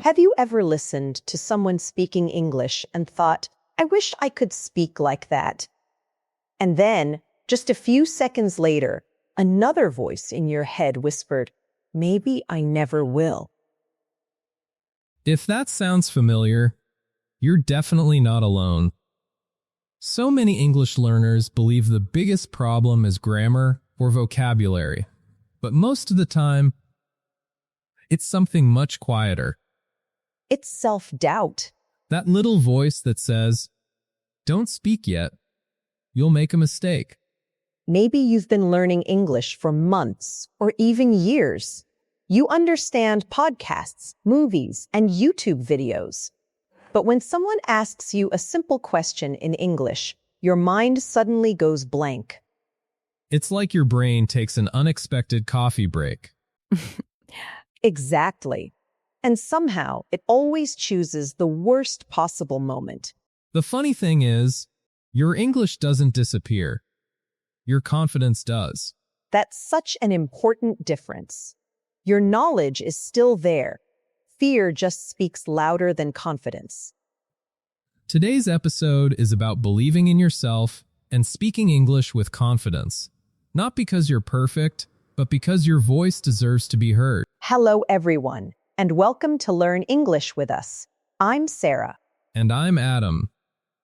Have you ever listened to someone speaking English and thought, I wish I could speak like that? And then, just a few seconds later, another voice in your head whispered, maybe I never will. If that sounds familiar, you're definitely not alone. So many English learners believe the biggest problem is grammar or vocabulary, but most of the time, it's something much quieter. It's self-doubt. That little voice that says, "Don't speak yet. You'll make a mistake." Maybe you've been learning English for months or even years. You understand podcasts, movies, and YouTube videos. But when someone asks you a simple question in English, your mind suddenly goes blank. It's like your brain takes an unexpected coffee break. Exactly. And somehow it always chooses the worst possible moment. The funny thing is, your English doesn't disappear. Your confidence does. That's such an important difference. Your knowledge is still there. Fear just speaks louder than confidence. Today's episode is about believing in yourself and speaking English with confidence. Not because you're perfect, but because your voice deserves to be heard. Hello, everyone, and welcome to Learn English with us. I'm Sarah. And I'm Adam.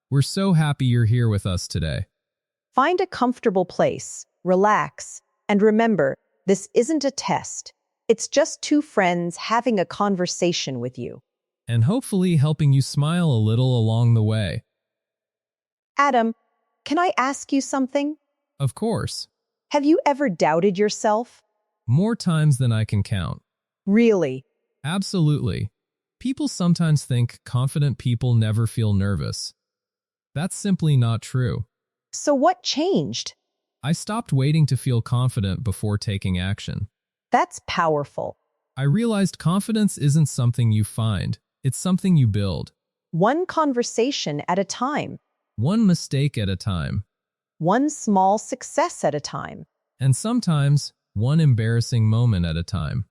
We're so happy you're here with us today. Find a comfortable place, relax, and remember, this isn't a test. It's just two friends having a conversation with you. And hopefully helping you smile a little along the way. Adam, can I ask you something? Of course. Have you ever doubted yourself? More times than I can count. Really? Absolutely. People sometimes think confident people never feel nervous. That's simply not true. So what changed? I stopped waiting to feel confident before taking action. That's powerful. I realized confidence isn't something you find, it's something you build. One conversation at a time. One mistake at a time. One small success at a time. And sometimes, one embarrassing moment at a time.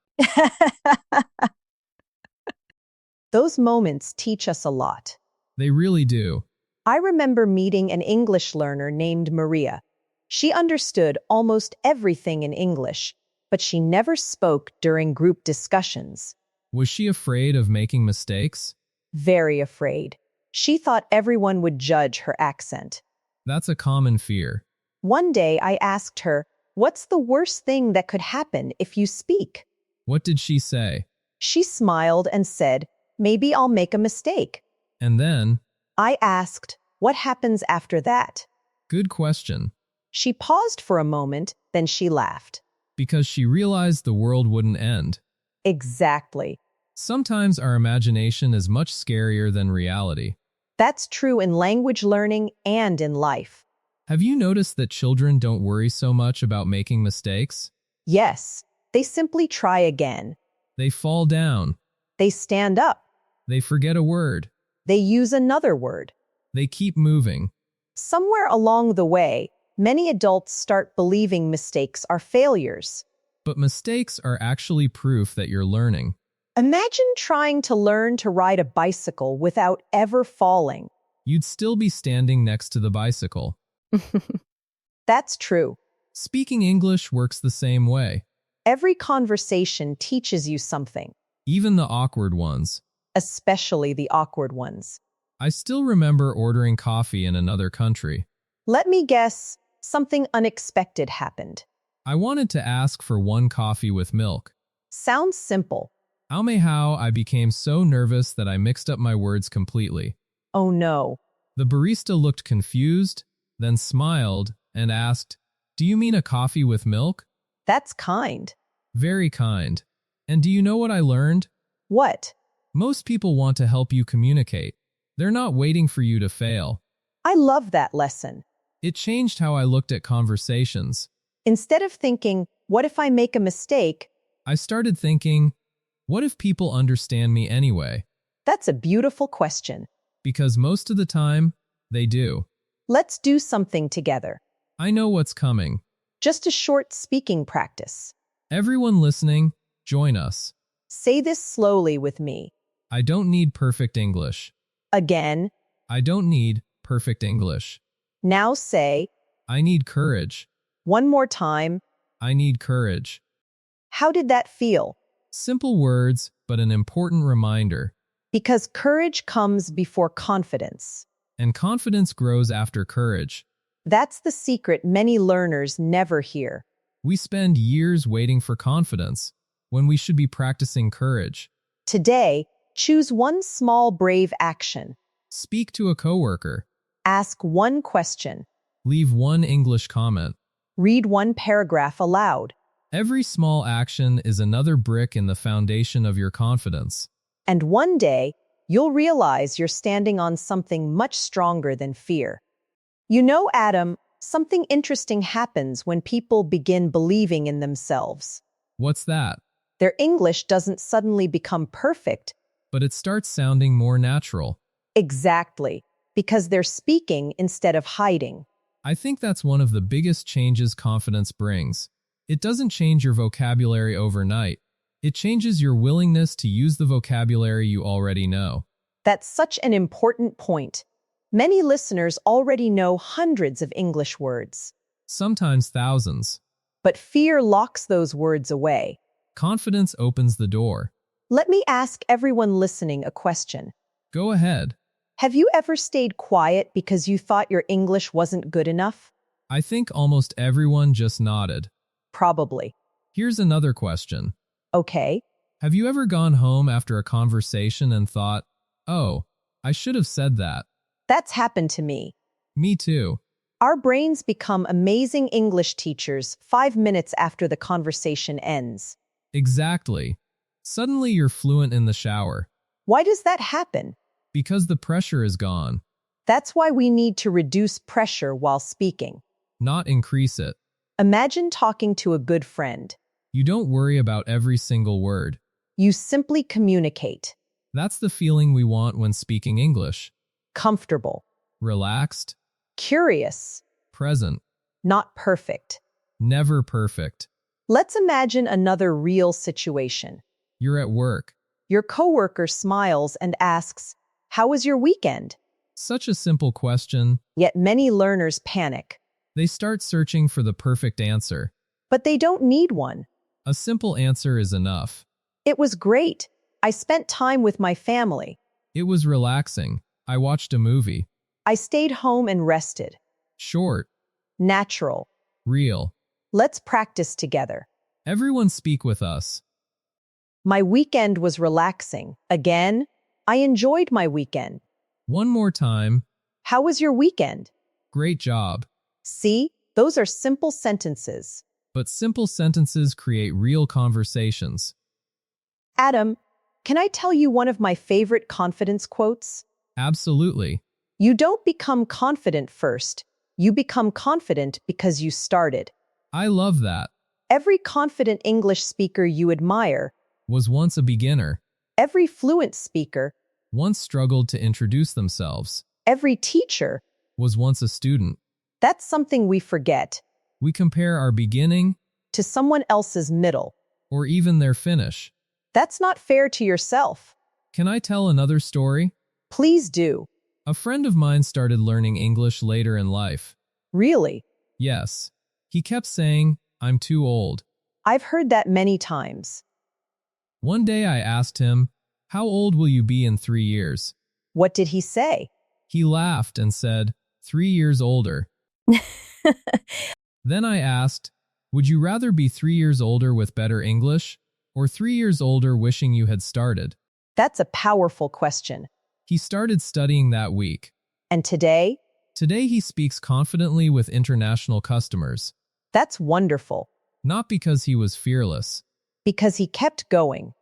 Those moments teach us a lot. They really do. I remember meeting an English learner named Maria. She understood almost everything in English, but she never spoke during group discussions. Was she afraid of making mistakes? Very afraid. She thought everyone would judge her accent. That's a common fear. One day I asked her, "What's the worst thing that could happen if you speak?" What did she say? She smiled and said, "Maybe I'll make a mistake." And then? I asked, "What happens after that?" Good question. She paused for a moment, then she laughed. Because she realized the world wouldn't end. Exactly. Sometimes our imagination is much scarier than reality. That's true in language learning and in life. Have you noticed that children don't worry so much about making mistakes? Yes, they simply try again. They fall down. They stand up. They forget a word. They use another word. They keep moving. Somewhere along the way, many adults start believing mistakes are failures. But mistakes are actually proof that you're learning. Imagine trying to learn to ride a bicycle without ever falling. You'd still be standing next to the bicycle. That's true. Speaking English works the same way. Every conversation teaches you something, Even the awkward ones. especially the awkward ones. I still remember ordering coffee in another country. Let me guess, something unexpected happened. I wanted to ask for one coffee with milk. Sounds simple. How I became so nervous that I mixed up my words completely. Oh no. The barista looked confused, then smiled and asked, "Do you mean a coffee with milk?" That's kind. Very kind. And do you know what I learned? What? Most people want to help you communicate. They're not waiting for you to fail. I love that lesson. It changed how I looked at conversations. Instead of thinking, what if I make a mistake? I started thinking, what if people understand me anyway? That's a beautiful question. Because most of the time, they do. Let's do something together. I know what's coming. Just a short speaking practice. Everyone listening, join us. Say this slowly with me. I don't need perfect English. Again. I don't need perfect English. Now say, I need courage. one more time. I need courage. How did that feel? Simple words, but an important reminder. Because courage comes before confidence. And confidence grows after courage. That's the secret many learners never hear. We spend years waiting for confidence when we should be practicing courage. Today, choose one small brave action. Speak to a coworker. Ask one question. Leave one English comment. Read one paragraph aloud. Every small action is another brick in the foundation of your confidence. And one day, you'll realize you're standing on something much stronger than fear. You know, Adam, something interesting happens when people begin believing in themselves. What's that? Their English doesn't suddenly become perfect. But it starts sounding more natural. Exactly, because they're speaking instead of hiding. I think that's one of the biggest changes confidence brings. It doesn't change your vocabulary overnight. It changes your willingness to use the vocabulary you already know. That's such an important point. Many listeners already know hundreds of English words. Sometimes thousands. But fear locks those words away. Confidence opens the door. Let me ask everyone listening a question. Go ahead. Have you ever stayed quiet because you thought your English wasn't good enough? I think almost everyone just nodded. Probably. Here's another question. Okay. Have you ever gone home after a conversation and thought, oh, I should have said that? That's happened to me. Me too. Our brains become amazing English teachers 5 minutes after the conversation ends. Exactly. Suddenly you're fluent in the shower. Why does that happen? Because the pressure is gone. That's why we need to reduce pressure while speaking. Not increase it. Imagine talking to a good friend. You don't worry about every single word. You simply communicate. That's the feeling we want when speaking English. Comfortable. Relaxed. Curious. Present. Not perfect. Never perfect. Let's imagine another real situation. You're at work. Your coworker smiles and asks, "How was your weekend?" Such a simple question. Yet many learners panic. They start searching for the perfect answer. But they don't need one. A simple answer is enough. It was great. I spent time with my family. It was relaxing. I watched a movie. I stayed home and rested. Short. Natural. Real. Let's practice together. Everyone speak with us. My weekend was relaxing. Again, I enjoyed my weekend. One more time. How was your weekend? Great job. See, those are simple sentences. But simple sentences create real conversations. Adam, can I tell you one of my favorite confidence quotes? Absolutely. You don't become confident first. You become confident because you started. I love that. Every confident English speaker you admire, Was once a beginner. every fluent speaker, Once struggled to introduce themselves. every teacher, Was once a student. that's something we forget, We compare our beginning to someone else's middle. or even their finish. That's not fair to yourself. Can I tell another story? Please do. A friend of mine started learning English later in life. Really? Yes. He kept saying, I'm too old. I've heard that many times. One day I asked him, how old will you be in 3 years? What did he say? He laughed and said, 3 years older. Then I asked, would you rather be 3 years older with better English, or 3 years older wishing you had started? That's a powerful question. He started studying that week. And today? Today he speaks confidently with international customers. That's wonderful. Not because he was fearless. Because he kept going.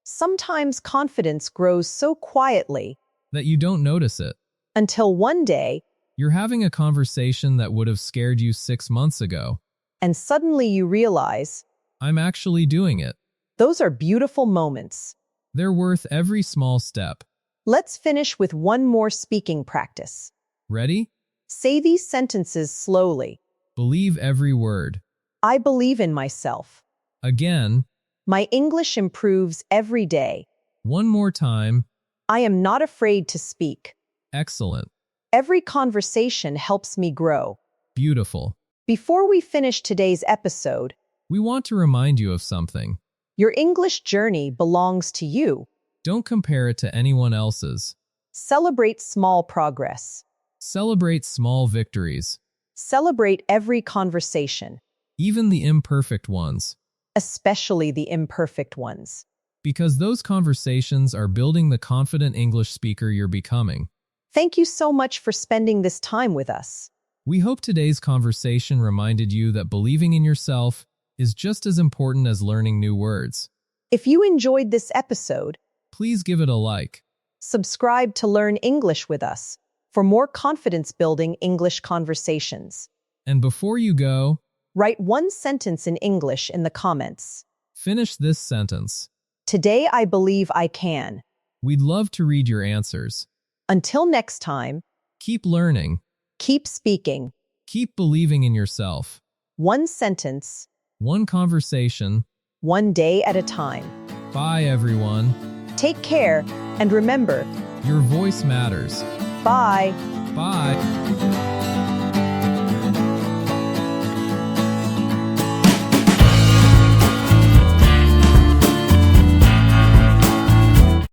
Sometimes confidence grows so quietly That you don't notice it. until one day, You're having a conversation that would have scared you 6 months ago. and suddenly you realize, I'm actually doing it. those are beautiful moments. They're worth every small step. Let's finish with one more speaking practice. Ready? Say these sentences slowly. Believe every word. I believe in myself. Again. My English improves every day. One more time. I am not afraid to speak. Excellent. Every conversation helps me grow. Beautiful. Before we finish today's episode, We want to remind you of something. your English journey belongs to you. Don't compare it to anyone else's. Celebrate small progress. Celebrate small victories, Celebrate every conversation, even the imperfect ones, especially the imperfect ones. because those conversations are building the confident English speaker you're becoming. Thank you so much for spending this time with us. We hope today's conversation reminded you that believing in yourself is just as important as learning new words. If you enjoyed this episode, Please give it a like. subscribe to Learn English with us for more confidence-building English conversations. And before you go, Write one sentence in English in the comments. finish this sentence. Today I believe I can. We'd love to read your answers. Until next time, Keep learning. keep speaking. Keep believing in yourself. One sentence, One conversation. one day at a time. Bye, everyone. Take care, and remember, Your voice matters. bye. Bye.